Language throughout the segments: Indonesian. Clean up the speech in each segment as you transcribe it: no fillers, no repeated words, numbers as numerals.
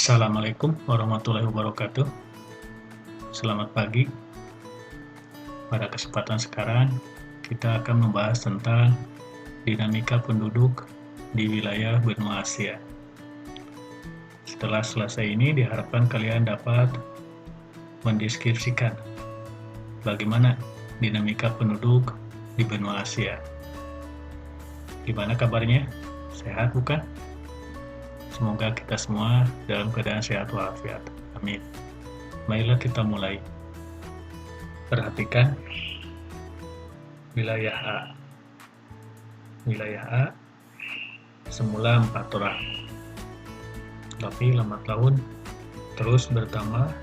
Assalamualaikum warahmatullahi wabarakatuh. Selamat pagi. Pada kesempatan sekarang, kita akan membahas tentang dinamika penduduk di wilayah benua Asia. Setelah selesai ini, diharapkan kalian dapat mendeskripsikan bagaimana dinamika penduduk di benua Asia. Gimana kabarnya? Sehat bukan? Semoga kita semua dalam keadaan sehat walafiat. Amin. Marilah kita mulai. Perhatikan wilayah A. Wilayah A semula 4 orang. Tapi lambat laun terus bertambah,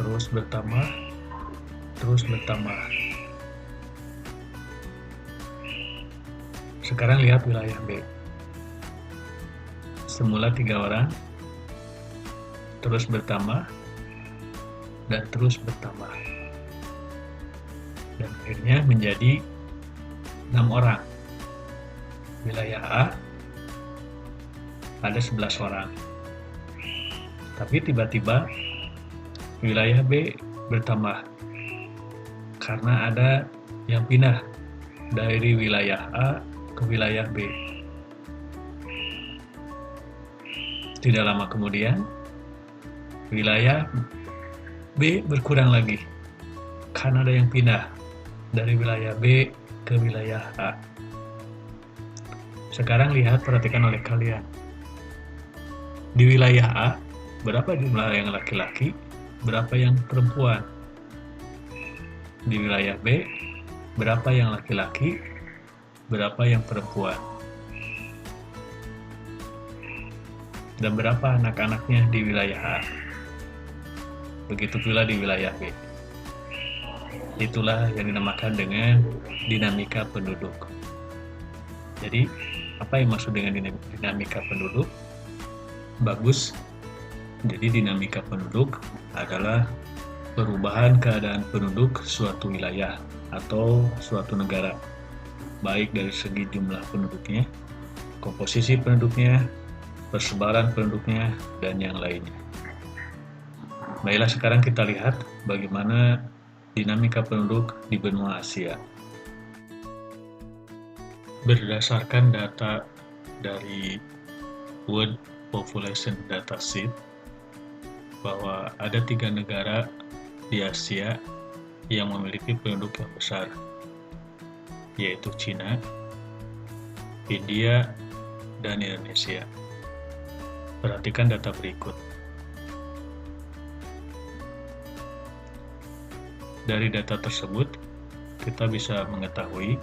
terus bertambah, terus bertambah. Sekarang lihat wilayah B. Semula 3 orang, terus bertambah, dan terus bertambah. Dan akhirnya menjadi 6 orang. Wilayah A ada 11 orang. Tapi tiba-tiba wilayah B bertambah. Karena ada yang pindah dari wilayah A ke wilayah B. Tidak lama kemudian, wilayah B berkurang lagi, karena ada yang pindah dari wilayah B ke wilayah A. Sekarang lihat, perhatikan oleh kalian. Di wilayah A, berapa jumlah yang laki-laki, berapa yang perempuan? Di wilayah B, berapa yang laki-laki, berapa yang perempuan? Dan berapa anak-anaknya di wilayah A. Begitu pula di wilayah B. Itulah yang dinamakan dengan dinamika penduduk. Jadi, apa yang maksud dengan dinamika penduduk? Bagus. Jadi, dinamika penduduk adalah perubahan keadaan penduduk suatu wilayah atau suatu negara, baik dari segi jumlah penduduknya, komposisi penduduknya, persebaran penduduknya, dan yang lainnya. Baiklah, sekarang kita lihat bagaimana dinamika penduduk di benua Asia. Berdasarkan data dari World Population Dataset, bahwa ada 3 negara di Asia yang memiliki penduduk yang besar, yaitu Cina, India, dan Indonesia. Perhatikan data berikut. Dari data tersebut, kita bisa mengetahui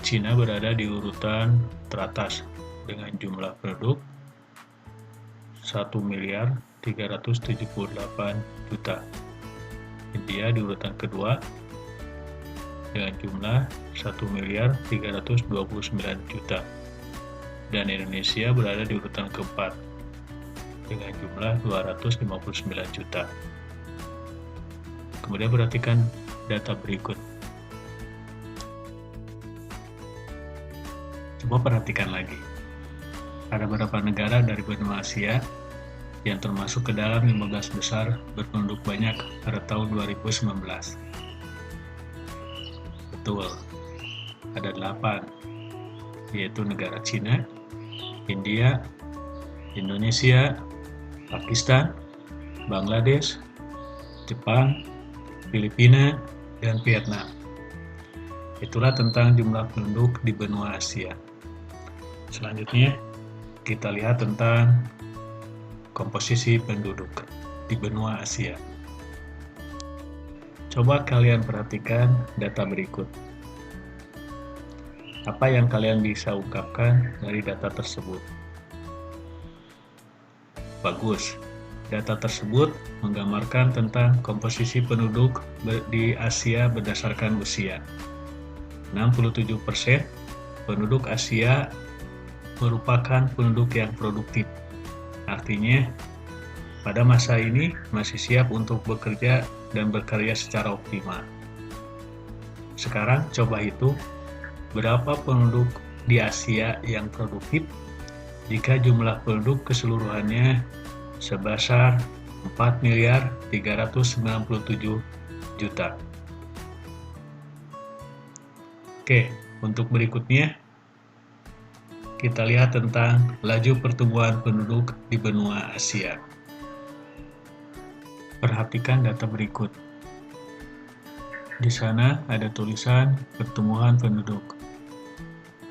Cina berada di urutan teratas dengan jumlah penduduk 1.378.000.000. India di urutan kedua dengan jumlah 1.329.000.000. Dan Indonesia berada di urutan keempat dengan jumlah 259 juta. Kemudian perhatikan data berikut. Coba perhatikan lagi. Ada beberapa negara dari benua Asia yang termasuk ke dalam 15 besar berpenduduk banyak pada tahun 2019. Betul. Ada 8, yaitu negara Cina, India, Indonesia, Pakistan, Bangladesh, Jepang, Filipina, dan Vietnam. Itulah tentang jumlah penduduk di benua Asia. Selanjutnya, kita lihat tentang komposisi penduduk di benua Asia. Coba kalian perhatikan data berikut. Apa yang kalian bisa ungkapkan dari data tersebut? Bagus. Data tersebut menggambarkan tentang komposisi penduduk di Asia berdasarkan usia. 67% penduduk Asia merupakan penduduk yang produktif. Artinya, pada masa ini masih siap untuk bekerja dan berkarya secara optimal. Sekarang coba hitung berapa penduduk di Asia yang produktif jika jumlah penduduk keseluruhannya sebesar 4.397.000.000. Oke, untuk berikutnya kita lihat tentang laju pertumbuhan penduduk di benua Asia. Perhatikan data berikut. Di sana ada tulisan pertumbuhan penduduk.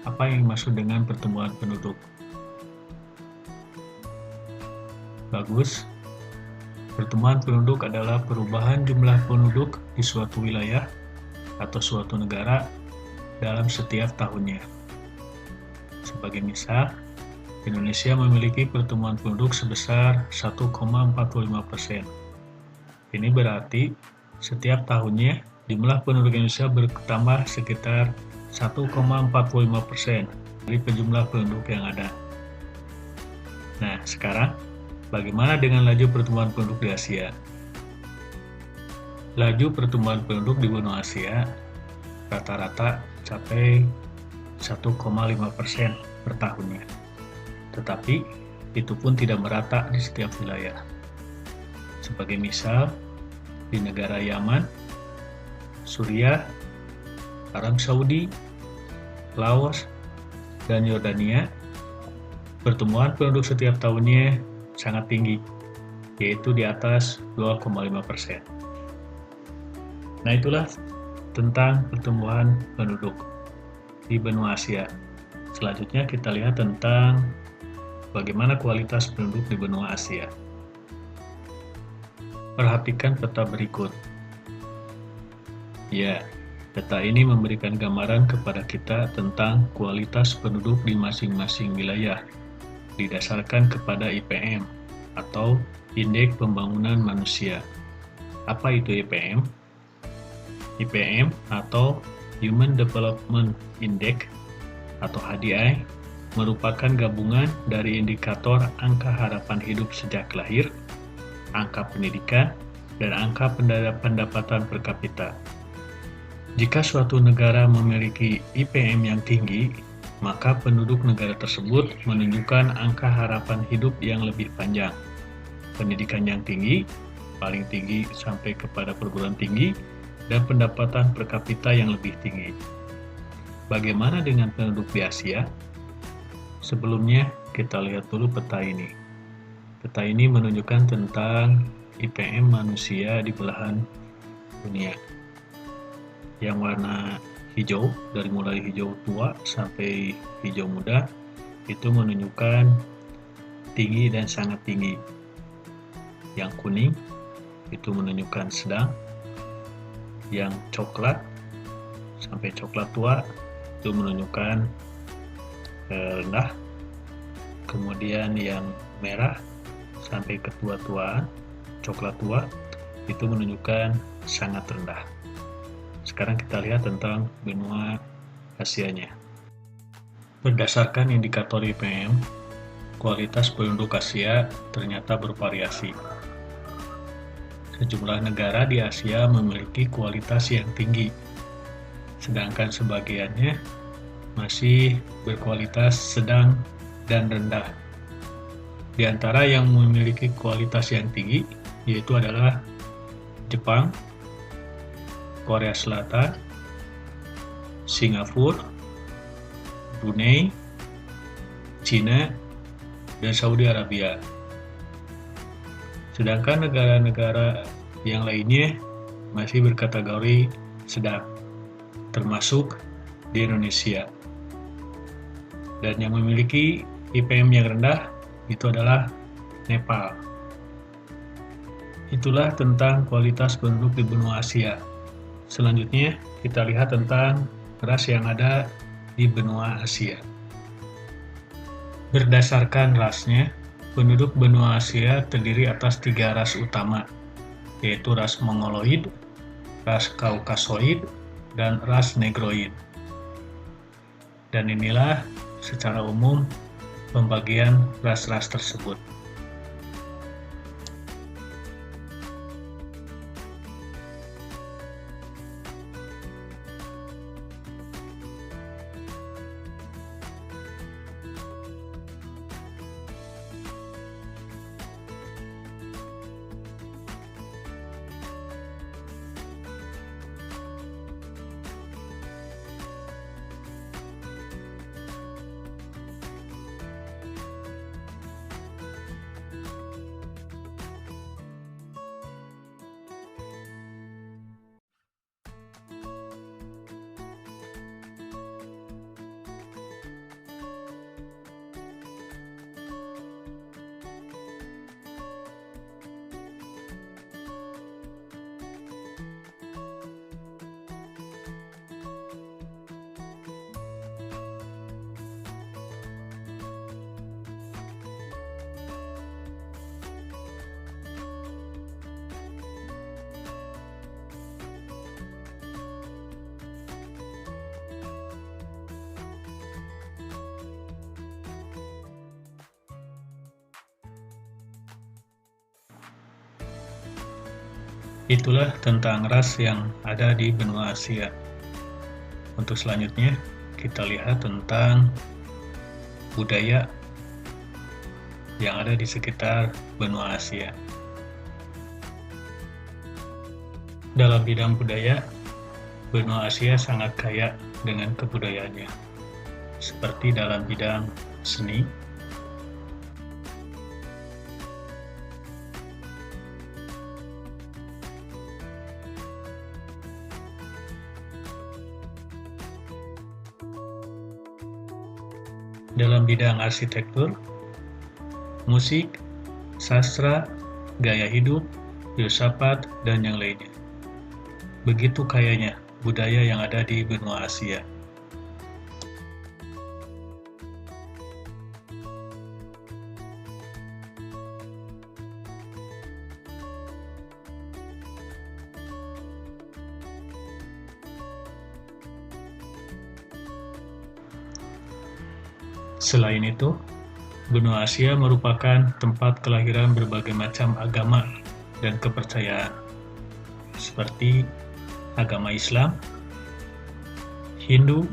Apa yang dimaksud dengan pertumbuhan penduduk? Bagus. Pertumbuhan penduduk adalah perubahan jumlah penduduk di suatu wilayah atau suatu negara dalam setiap tahunnya. Sebagai misal, Indonesia memiliki pertumbuhan penduduk sebesar 1,45%. Ini berarti setiap tahunnya jumlah penduduk Indonesia bertambah sekitar 1,45% dari jumlah penduduk yang ada. Nah, sekarang bagaimana dengan laju pertumbuhan penduduk di Asia? Laju pertumbuhan penduduk di benua Asia rata-rata capai 1,5% per tahunnya. Tetapi, itu pun tidak merata di setiap wilayah. Sebagai misal, di negara Yaman, Suriah, Arab Saudi, Laos, dan Yordania, pertumbuhan penduduk setiap tahunnya sangat tinggi, yaitu di atas 2,5%. Nah, itulah tentang pertumbuhan penduduk di benua Asia. Selanjutnya kita lihat tentang bagaimana kualitas penduduk di benua Asia. Perhatikan peta berikut. Ya, peta ini memberikan gambaran kepada kita tentang kualitas penduduk di masing-masing wilayah didasarkan kepada IPM atau Indeks Pembangunan Manusia. Apa itu IPM? IPM atau Human Development Index atau HDI merupakan gabungan dari indikator angka harapan hidup sejak lahir, angka pendidikan, dan angka pendapatan per kapita. Jika suatu negara memiliki IPM yang tinggi, maka penduduk negara tersebut menunjukkan angka harapan hidup yang lebih panjang. Pendidikan yang tinggi, paling tinggi sampai kepada perguruan tinggi, dan pendapatan per kapita yang lebih tinggi. Bagaimana dengan penduduk di Asia? Sebelumnya, kita lihat dulu peta ini. Peta ini menunjukkan tentang IPM manusia di belahan dunia. Yang warna hijau, dari mulai hijau tua sampai hijau muda, itu menunjukkan tinggi dan sangat tinggi. Yang kuning, itu menunjukkan sedang. Yang coklat sampai coklat tua itu menunjukkan rendah. Kemudian yang merah sampai ketua-tuaan, coklat tua, itu menunjukkan sangat rendah. Sekarang kita lihat tentang benua Asianya. Berdasarkan indikator IPM, kualitas penduduk Asia ternyata bervariasi. Sejumlah negara di Asia memiliki kualitas yang tinggi, sedangkan sebagiannya masih berkualitas sedang dan rendah. Di antara yang memiliki kualitas yang tinggi, yaitu adalah Jepang, Korea Selatan, Singapura, Brunei, Cina, dan Saudi Arabia. Sedangkan negara-negara yang lainnya masih berkategori sedang, termasuk di Indonesia. Dan yang memiliki IPM yang rendah itu adalah Nepal. Itulah tentang kualitas penduduk di benua Asia. Selanjutnya kita lihat tentang ras yang ada di benua Asia. Berdasarkan rasnya, penduduk benua Asia terdiri atas 3 ras utama, yaitu ras Mongoloid, ras Kaukasoid, dan ras Negroid. Dan inilah secara umum pembagian ras-ras tersebut. Itulah tentang ras yang ada di benua Asia. Untuk selanjutnya, kita lihat tentang budaya yang ada di sekitar benua Asia. Dalam bidang budaya, benua Asia sangat kaya dengan kebudayaannya, seperti dalam bidang seni, dalam bidang arsitektur, musik, sastra, gaya hidup, filsafat, dan yang lainnya. Begitu kayanya budaya yang ada di benua Asia. Selain itu, benua Asia merupakan tempat kelahiran berbagai macam agama dan kepercayaan, seperti agama Islam, Hindu,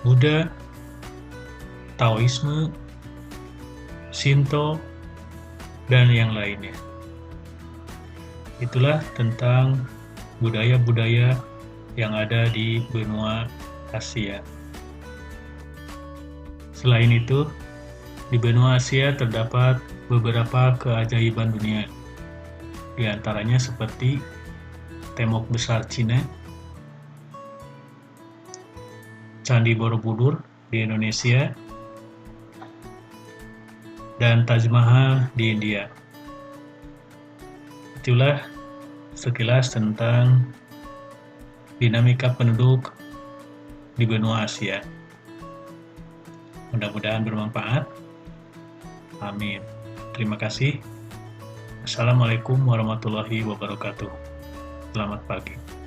Buddha, Taoisme, Shinto, dan yang lainnya. Itulah tentang budaya-budaya yang ada di benua Asia. Selain itu, di benua Asia terdapat beberapa keajaiban dunia, di antaranya seperti Tembok Besar Cina, Candi Borobudur di Indonesia, dan Taj Mahal di India. Itulah sekilas tentang dinamika penduduk di benua Asia. Mudah-mudahan bermanfaat. Amin. Terima kasih. Assalamualaikum warahmatullahi wabarakatuh. Selamat pagi.